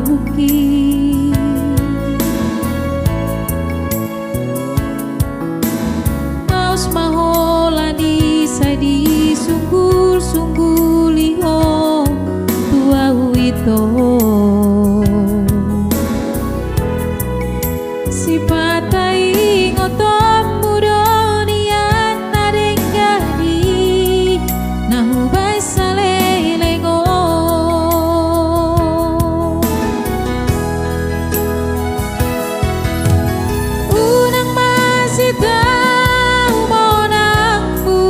luki. Maus maholani sai di sunggul liho tua wito. Si patai ngotom mudonian nadenggani nahubai salelengo. Unang masih tahu monangku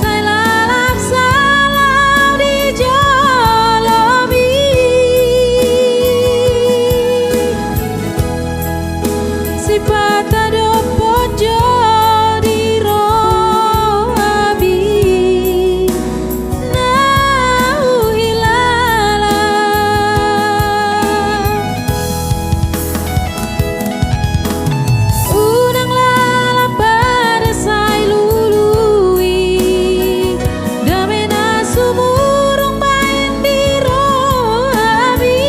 sai lalap salau di jolomi. Si pata do pojo di rohabi nau hilala. Unang lala pada sai lului damena sumurung main di rohabi.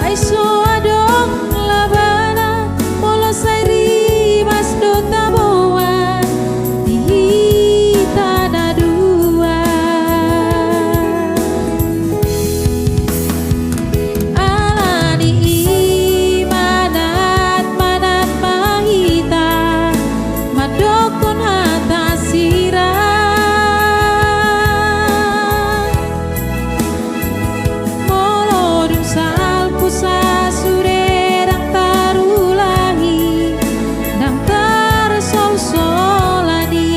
Ai so adong labana molo sai rimas do taboa di tanah dua. Alani manat mahita madokon hata sirah. Molodum salpu sasurerang tarulahi nang tarsol-solani.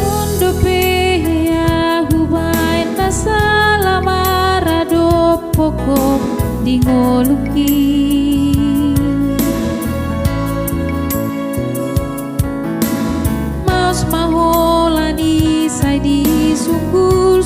Mundo pea hubain na salamara do pokok di ngoluki. Maus maholani sai di sunggul